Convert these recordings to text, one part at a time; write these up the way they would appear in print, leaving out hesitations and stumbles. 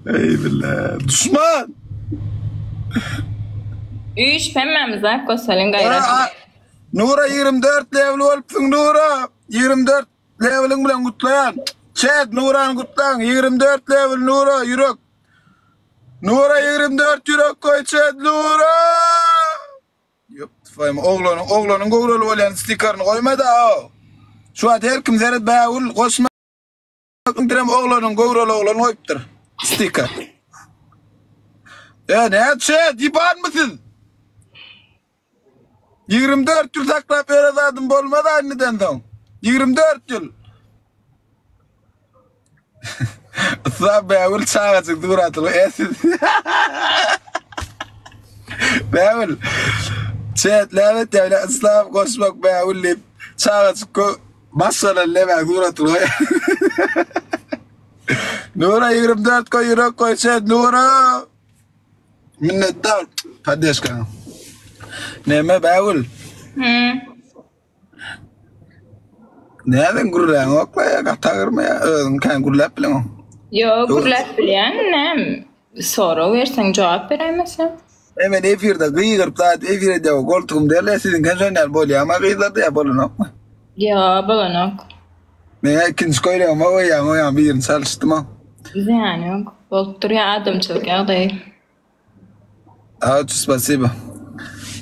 Ey billah. Düşman. Üç pemmemize kosalın gayret. Nura 24 level olpsun Nura. 24 levelin bilen kutlayan. Chat Nura'nı kutlayan. 24 level Nura yürek. Nura 24 yürek koy chat Nura. Yok tıfayım oğlanın govrolu olan stikerini koyma da o. Şu an her kim zeret bağıl koşma. Direm oğlanın govrolu olan koyuptur. Stiker. Ya ne chat yipan mısın? 24 yıl saklap öğrezadım bolmadı anneden son. 24 yıl. Islam bağıl çağa çıktı buratılı. Esiz. Bağıl. Chat lavet ya öyle İslam koşmak bağıl deyip çağa çıktı. Maşallah lemek buratılı. Nura 24 koy yürek koy chat Nura. Minnettar. Hadi aşkına. Neme bağıl. Nereden gururlan okla ya katağırma ya kan gururlap bilen o. Yo gururlap bilen nem soru versen cevap veremezsen. Hemen efirde gıyırıp da efirde o koltuğum derler sizin kanşonlar bol ya ama gıyırlarda ya bolun okma. Ya balanok. Ben ikinci koyla ama o ya birini çalıştım o. Yani yok. Voltur ya adamçılık ya değil. Spasiba.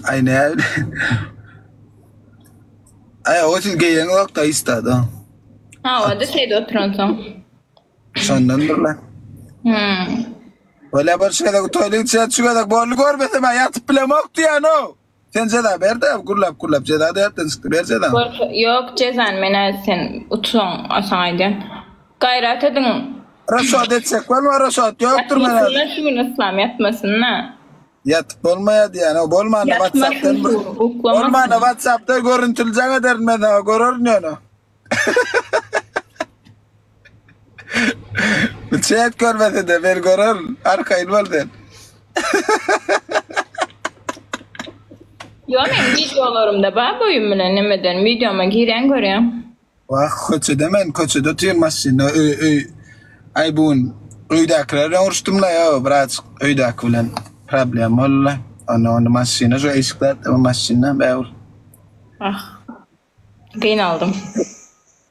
Ay ne öyle. Ay o siz geyen vakta istadı. Ha o da şeyde oturantım. Sondandır lan. Öyle bir şeyde tuvalet çat şu kadar borlu görmesem ben yatıp bile moktu ya no. Sen ceza ver de kurlap ceza da yattın sıktı ver ceza. Yok cezan mena sen utun asaydın. Gayret edin. Raşat etsek var mı raşat yoktur mena. Yatmasınlar şunu İslam yatmasınlar. Yatıp olmayad yani o bolmanda WhatsApp'tan bolmanda WhatsApp'ta görüntüleceğine derim ben daha görürün onu. Chat görmese de ben görürüm arkayın bolden. Yo men videolarımda ben boyum bilen nemeden videoma giren görüyorum. Vah koçu da tüyülmezsin ay bugün öydakilerden uğraştımla ya biraz öydak bilen problem valla. Onu masine şu eşikler ama masine bağır. Ah. Kıyın aldım.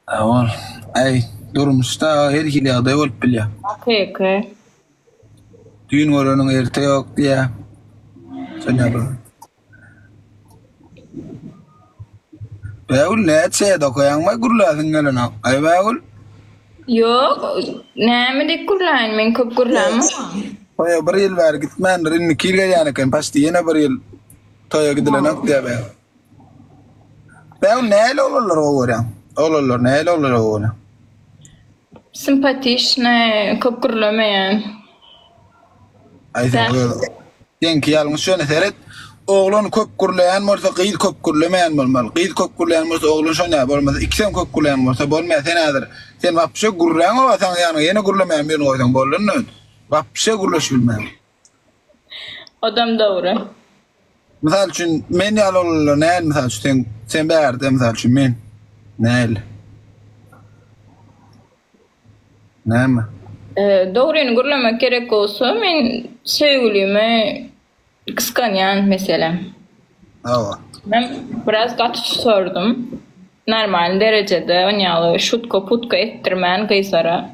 Ağır. Ay durmuşta her hili aday olup bilya. Okay. Düğün var onun erte yok diye. Sen yapalım. Bağır ne etse de koyan var gurlasın gelin o. Ay bağır. Yok. Ne de kurlan men köp kurlan mı? Toya bir yıl var gitmen rinni kirge yani kan pasti yine bir yıl toya gidilen ok diye bağır. Bağır neyle olurlar o var ya? Olurlar neyle olurlar o var ya? Simpatiş ne köp kurlamayan. Ay sen ki yalnız şöyle seyret. Oğlun köp kurlayan olsa kıyıl köp kurlamayan olmalı. Kıyıl köp kurlayan olsa oğlun şöyle olmaz. İkisem köp kurlayan olsa bolmaya sen adır. Sen vapşa kurlayan o sen yani yine kurlamayan birini koysan bolun ne? Vapşa kurlaş bilmem. Adam doğru. Misal için men yal olurlar ne misal için sen beğerde misal için men. Ne el? Ne mi? Doğruyunu kurlamak gerek olsa men sevgilime kıskanyan mesela. Hava. Ben biraz kaçış sordum. Normal derecede onyalı şutko putko ettirmen kıysara.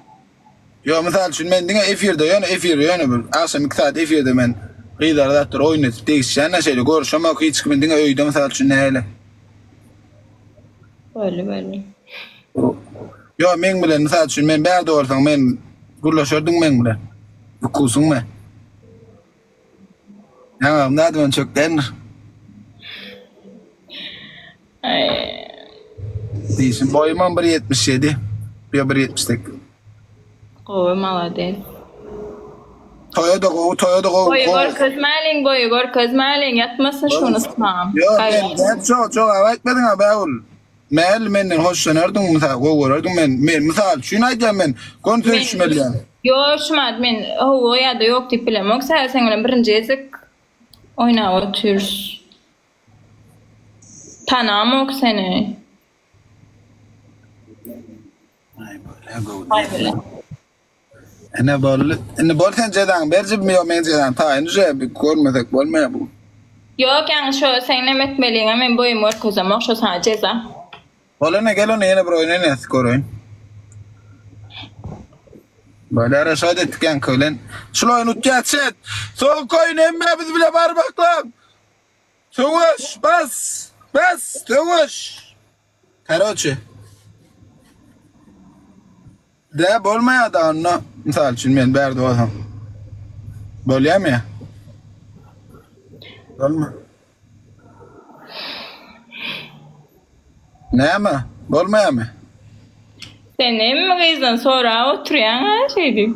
Yo misal için men dine efirde yani bir akşam 2 saat efirde men qıydar datır oynatıp değişen ne şeyle görüşemek hiç kimin dine öyde misal için neyle. Böyle. Yo men bilen misal için men berde olsan men gurlaşırdın men bilen. Kusun men. Ya ne demen çok denir. Değilsin boyumam 1.77. Ya 1.78. O malades. Toya da go. Boyu gor kızmalin yatmasın şunu sıkmam. Yo ben çok avaytmadın ha bağıl. Menden hoşlanırdım misal görürdüm men misal şunu aytacağım men konuşmeli yani. Yo şumat men o ya da yok tipilem. Yoksa sen birinci ezik oyna oturuz. Tanamok seni. Ay böyle. Ne bol? Ne bol sen cedan berjip mi yo men cedan ta enje bir görmesek bolmaya bu. Yok yani şu sen ne etmeliğin men boyum var kozama şu sana ceza. Bolana gel ona yine bir oyun ne skor oyun. Böyle ara şöyle etken köylen. Şunu oyun utacak. Son koyun emme biz bile parmaklam. Soğuş bas. Bas soğuş. Karoçi. De bolmaya da onu. Misal için men berdi olsam. Bolyam ya. Bolma. Ne mi? Bolmaya mı? Senin kızdan sonra oturuyan her şeydi.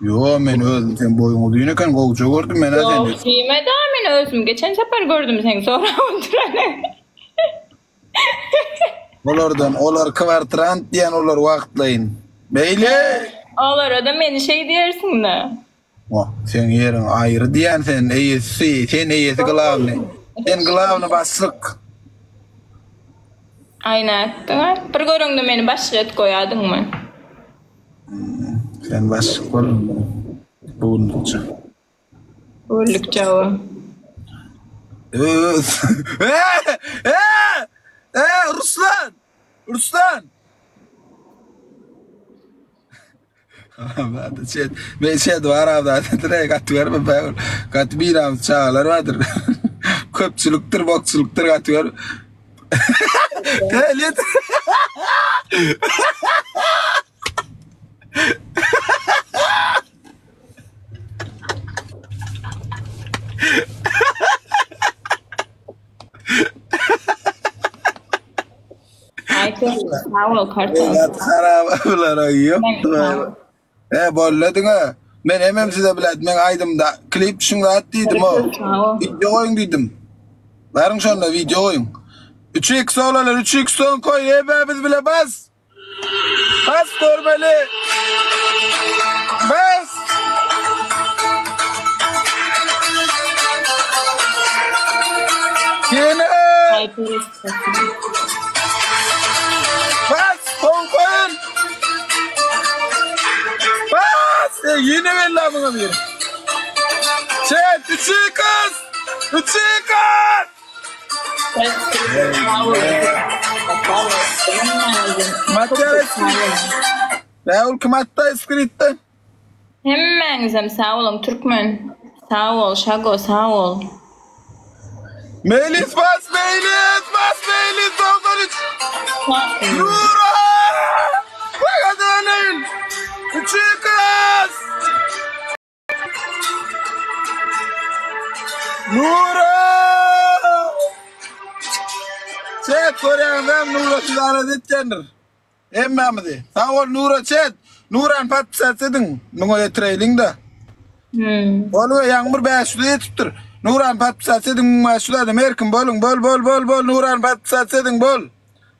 Yo men özüm sen boyun duyuna kan goğuca gördüm men Yok azende. diyeme daha ben özüm. Geçen sefer gördüm seni sonra oturan. Olar kvartrant diyen olar vaqtlayın. Beyli. Olur o da beni şey diyersin de. Oh, sen yerin ayrı diyen sen sen eyesi gılavni. Sen gılavni baslık. Aynen. Bir göründü beni başka et koyadın mı? Sen baslık olun. Bulundukça. Bulduk cevabı. Ruslan! Ruslan! Ben şey var avda direkt atıyor mu ben katbiram çağlar vardır. Köpçülüktür bokçuluktur atıyor. Telit. Ay kız sağ ol kartal. Harabalar ayıyor. Bolladın ha. Ben hemen size bilet men aydımda klip şunu attıydım o. Video oyun dedim. Varın şonda video oyun. 3x olalar 3x son koy biz bile bas. Bas normali. Bas. Yine. Ay kız. Bas son koyun. Bas. Yine ver lan buna bir. Çek 3x. 3x. Raul kımatta iskritte. Hemen sağ olun Türkmen. Sağ ol Şago sağ ol. Melis bas doktor iç. Nura! Bak adamın. Küçük kız. Nura! Çet koreyan ben Nura sizara detkendir. Emmamidi. Sağ ol Nura çet. Nuran patsasedin. Nungo yetreyling da. Olu yağmur beşli etiptir. Nuran patsasedin maşuladım. Erkin bolun bol. Nuran patsasedin bol.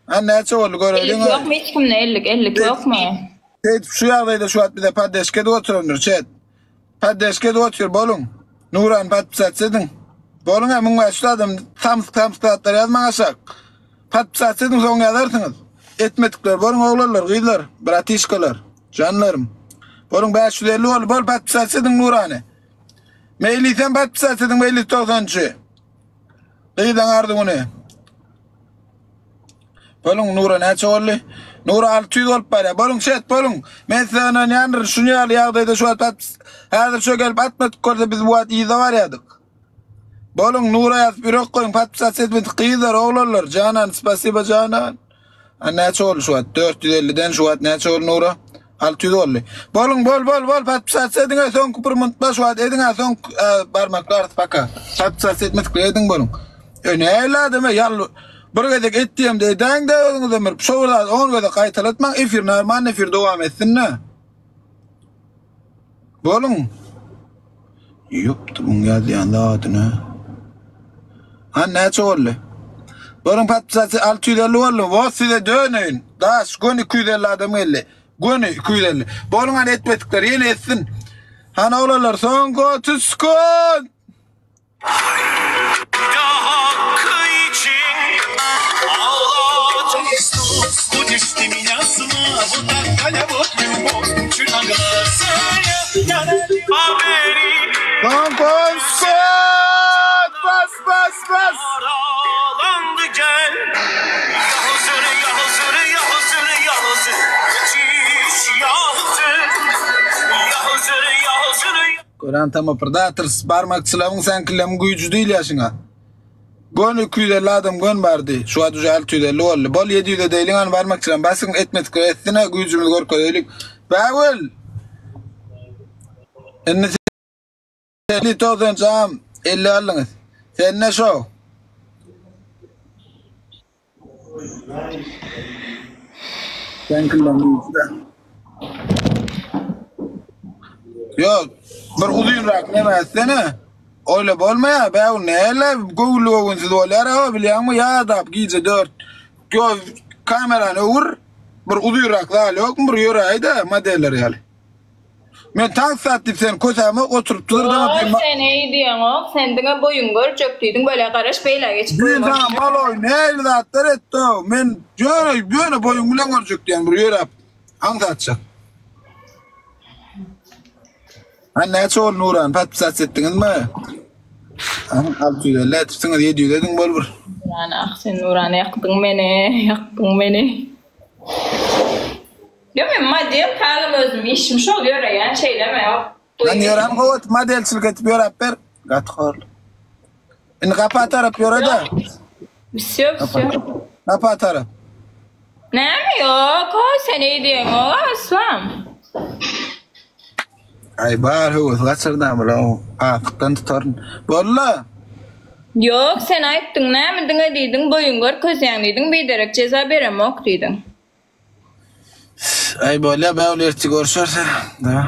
Anne açı oldu göreydin. 50 yok mu hiç kimde 50 yok mu? Şu yağdaydı şu at bir de paddeşkede oturundur çet. Paddeşkede otur bolun. Nuran patsasedin. Bolun hemen maşuladım. Tam statlar yazman aşak. Patsasedin son yazarsınız. Etmetikler bolun oğlarlar kıyılar. Bratişkalar. Canlarım. Bolun 550 ol bol patsasedin Nurane. Meyli sen patsasedin meyli 90'cı. Kıyıdan ardın onu. Bolun Nura ne çoğullu? Nura 600 olup bari. Bolun şet bolun. Men sana yanır şunu yağlı yağdaydı şu at hazır şu gelip atmadık korda biz bu at iyi de var yadık. Bolun Nura yaz bir ok koyun patsasedin kıyılar oğlarlar. Canan spasiba canan. Ne çoğullu şu at 450'den şu at ne çoğullu Nura? 600 oldu. Bolun bol patsasedin son kupurmuntma şu at edin son parmaklar paka. Patsasedin edin bolun. Ne evladım yallı. Buraya ettiğim de den de onu demir. Şurada onu da kaytalatman efir normal efir devam etsin ne? Bolun. Yoptu bunun geldi yanında adına. Ne çoğullu? Bolun patsası 650 oldu. Voside dönün. Daş gönü 250 adam 50. Gönü 250. Bolun hani etmetikler yeni etsin. Hani olarlar son go tüskün. Hakkı için ağladım. Будешь ты меня снова, так коля вот любовь, чуть на глаз. Haberi Konkonskot! Bas! aralandı gel. Yahuzur. Çiş yahuzur. Koran tama predators barmakçılavın sen kilem gücü değil yaşına. Gön 250 adam gön bardı. Şu adı 650 oldu. Bol 700 değilin an barmakçılan basın etmedik etine gücümüz korkuyoruz. Bavul. Enne 50 tozun cam 50 alınız. Sen ne şu? Sen kilem gücü. Yok, bir uzunrak nemezsene. Öyle bolmaya, ben neyle Google'u dolar ha biliyor musun ya da giyce 4. Göz kameranı vur. Bir uzunrak daha yok mu? Bir yoraydı modeller yani. Men tank sattım sen kosama oturup durdum. Sen iyi diyorsun o. Sen de boyun görecektiydim böyle karış beyle geçip. Ben tamam baloy neyle de atlar etti. Men böyle boyun bilen görecekti yani bir yorap. Hangi atacak? Anne çoğul Nuran patpisat ettiniz mi? 650 etipsiniz 700 edin bol bir. Sen Nuran yaktın beni. Yok ben madem kağım özüm işmiş oluyor yani şeyleme yok. Lan yoran kovat modelçilik etip yorap ver. Gatkor. İni kapa taraf yorada. Bisyo. Kapa taraf. Ne mi yok? Sen iyi diyorsun o aslan. Ay bar hu gaçırdan bro. Aktan tutarın. Bolla. Yok sen ayttın ne mi dedin boyun gör közen dedin bir derek ceza berem ok dedin. Ay bolla ben öyle görüşürse. Da.